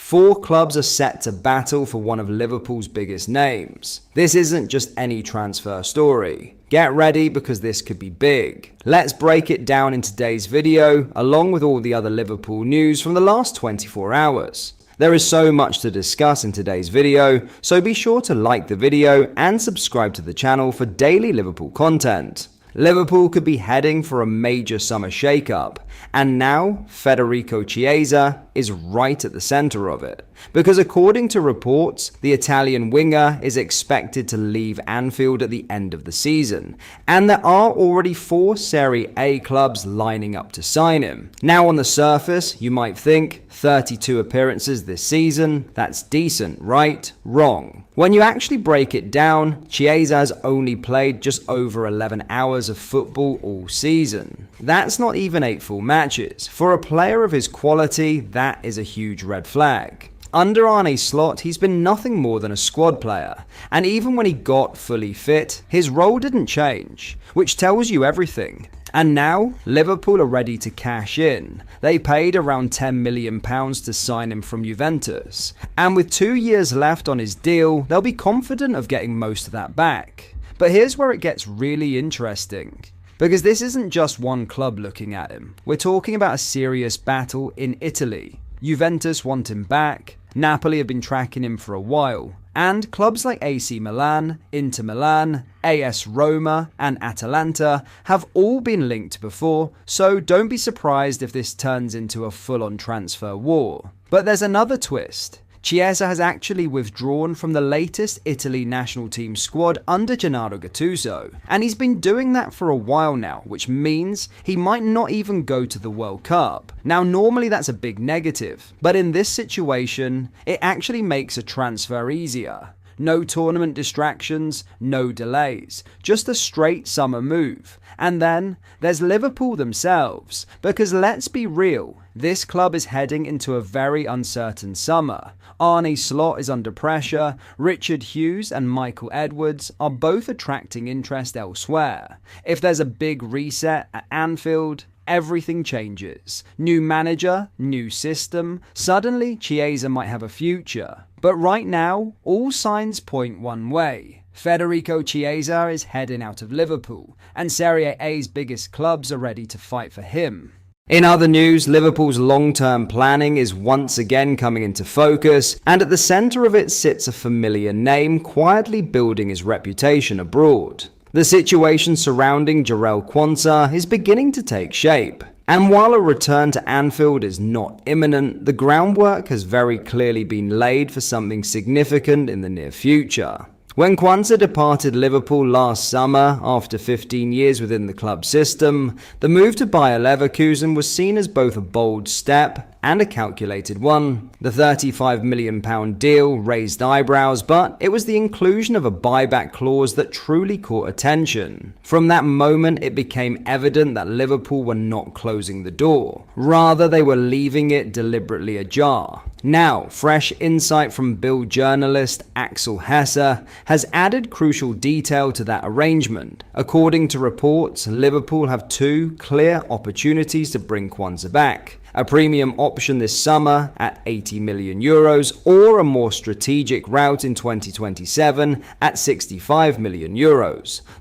4 clubs are set to battle for one of Liverpool's biggest names. This isn't just any transfer story. Get ready because this could be big. Let's break it down in today's video, along with all the other Liverpool news from the last 24 hours. There is so much to discuss in today's video, so be sure to like the video and subscribe to the channel for daily Liverpool content. Liverpool could be heading for a major summer shakeup, and now Federico Chiaza is right at the center of it. Because according to reports, the Italian winger is expected to leave Anfield at the end of the season, and there are already 4 Serie A clubs lining up to sign him. Now on the surface, you might think 32 appearances this season, that's decent, right? Wrong. When you actually break it down, Chiaza has only played just over 11 hours of football all season. That's not even 8 full matches. For a player of his quality, that is a huge red flag. Under Arne Slot, he's been nothing more than a squad player, and even when he got fully fit, his role didn't change, which tells you everything. And now, Liverpool are ready to cash in. They paid around £10 million to sign him from Juventus, and with 2 years left on his deal, they'll be confident of getting most of that back. But here's where it gets really interesting. Because this isn't just one club looking at him. We're talking about a serious battle in Italy. Juventus want him back, Napoli have been tracking him for a while, and clubs like AC Milan, Inter Milan, AS Roma, and Atalanta have all been linked before, so don't be surprised if this turns into a full-on transfer war. But there's another twist. Chiesa has actually withdrawn from the latest Italy national team squad under Gennaro Gattuso, and he's been doing that for a while now, which means he might not even go to the World Cup. Now normally that's a big negative, but in this situation, it actually makes a transfer easier. No tournament distractions, no delays, just a straight summer move. And then there's Liverpool themselves, because let's be real, this club is heading into a very uncertain summer. Arne Slot is under pressure, Richard Hughes and Michael Edwards are both attracting interest elsewhere. If there's a big reset at Anfield, everything changes. New manager, new system, suddenly Chiesa might have a future. But right now, all signs point one way. Federico Chiesa is heading out of Liverpool, and Serie A's biggest clubs are ready to fight for him. In other news, Liverpool's long-term planning is once again coming into focus, and at the centre of it sits a familiar name quietly building his reputation abroad. The situation surrounding Jurgen Kanza is beginning to take shape. And while a return to Anfield is not imminent, the groundwork has very clearly been laid for something significant in the near future. When Kanza departed Liverpool last summer after 15 years within the club system, the move to Bayer Leverkusen was seen as both a bold step and a calculated one. The £35 million deal raised eyebrows, but it was the inclusion of a buyback clause that truly caught attention. From that moment, it became evident that Liverpool were not closing the door. Rather, they were leaving it deliberately ajar. Now, fresh insight from Bild journalist Axel Hesse has added crucial detail to that arrangement. According to reports, Liverpool have 2 clear opportunities to bring Kanza back. A premium option this summer at €80 million, or a more strategic route in 2027 at €65 million.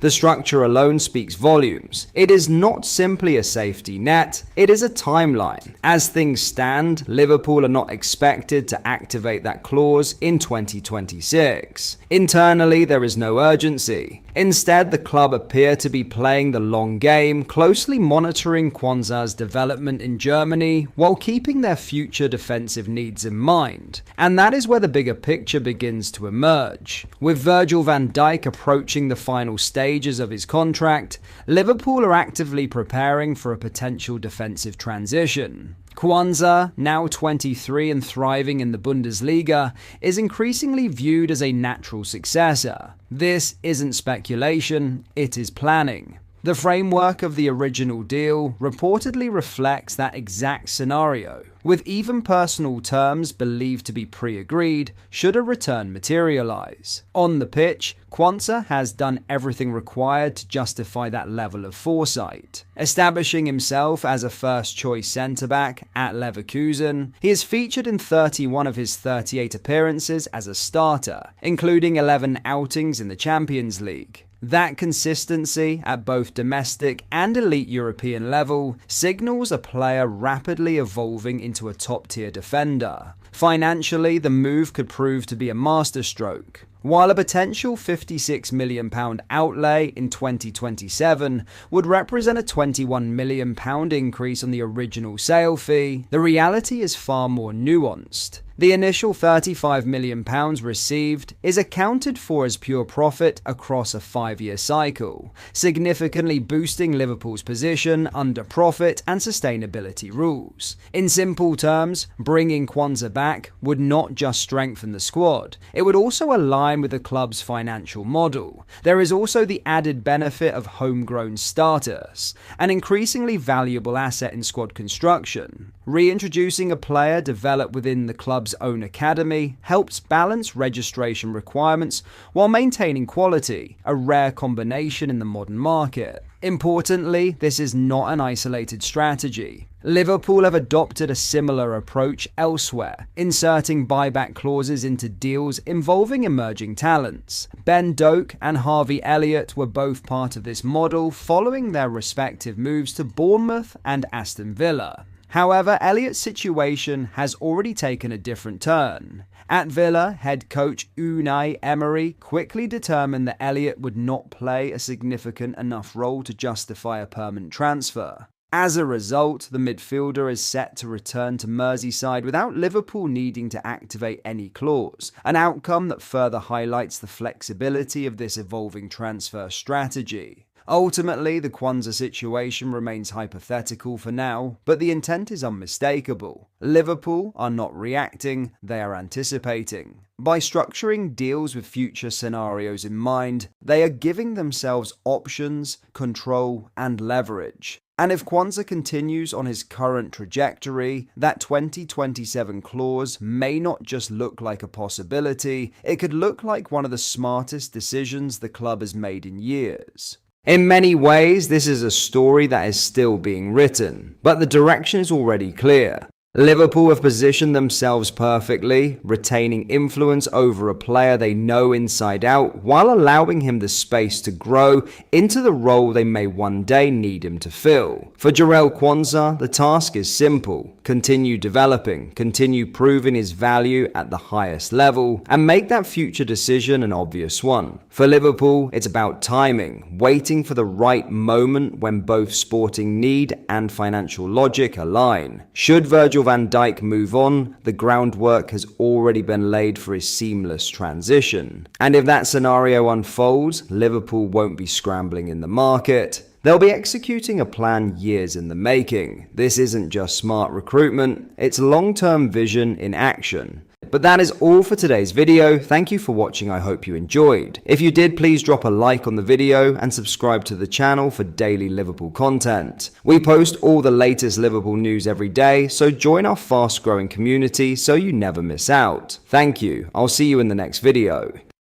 The structure alone speaks volumes. It is not simply a safety net, it is a timeline. As things stand, Liverpool are not expected to activate that clause in 2026. Internally, there is no urgency. Instead, the club appear to be playing the long game, closely monitoring Kanza's development in Germany while keeping their future defensive needs in mind. And that is where the bigger picture begins to emerge. With Virgil van Dijk approaching the final stages of his contract, Liverpool are actively preparing for a potential defensive transition. Kanza, now 23 and thriving in the Bundesliga, is increasingly viewed as a natural successor. This isn't speculation, it is planning. The framework of the original deal reportedly reflects that exact scenario, with even personal terms believed to be pre-agreed should a return materialize. On the pitch, Kanza has done everything required to justify that level of foresight. Establishing himself as a first-choice centre-back at Leverkusen, he is featured in 31 of his 38 appearances as a starter, including 11 outings in the Champions League. That consistency at both domestic and elite European level signals a player rapidly evolving into a top-tier defender. Financially, the move could prove to be a masterstroke. While a potential £56 million outlay in 2027 would represent a £21 million increase on the original sale fee, the reality is far more nuanced. The initial £35 million received is accounted for as pure profit across a 5-year cycle, significantly boosting Liverpool's position under profit and sustainability rules. In simple terms, bringing Kanza back would not just strengthen the squad, it would also align with the club's financial model. There is also the added benefit of homegrown starters, an increasingly valuable asset in squad construction. Reintroducing a player developed within the club's own academy helps balance registration requirements while maintaining quality, a rare combination in the modern market. Importantly, this is not an isolated strategy. Liverpool have adopted a similar approach elsewhere, inserting buyback clauses into deals involving emerging talents. Ben Doak and Harvey Elliott were both part of this model following their respective moves to Bournemouth and Aston Villa. However, Elliott's situation has already taken a different turn. At Villa, head coach Unai Emery quickly determined that Elliott would not play a significant enough role to justify a permanent transfer. As a result, the midfielder is set to return to Merseyside without Liverpool needing to activate any clause, an outcome that further highlights the flexibility of this evolving transfer strategy. Ultimately, the Kanza situation remains hypothetical for now, but the intent is unmistakable. Liverpool are not reacting, they are anticipating. By structuring deals with future scenarios in mind, they are giving themselves options, control, and leverage. And if Kanza continues on his current trajectory, that 2027 clause may not just look like a possibility, it could look like one of the smartest decisions the club has made in years. In many ways, this is a story that is still being written, but the direction is already clear. Liverpool have positioned themselves perfectly, retaining influence over a player they know inside out while allowing him the space to grow into the role they may one day need him to fill. For Jurgen Kanza, the task is simple. Continue developing, continue proving his value at the highest level, and make that future decision an obvious one. For Liverpool, it's about timing, waiting for the right moment when both sporting need and financial logic align. Should Virgil van Dijk move on, the groundwork has already been laid for his seamless transition. And if that scenario unfolds, Liverpool won't be scrambling in the market. They'll be executing a plan years in the making. This isn't just smart recruitment, it's long-term vision in action. But that is all for today's video. Thank you for watching, I hope you enjoyed. If you did, please drop a like on the video and subscribe to the channel for daily Liverpool content. We post all the latest Liverpool news every day, so join our fast-growing community so you never miss out. Thank you. I'll see you in the next video.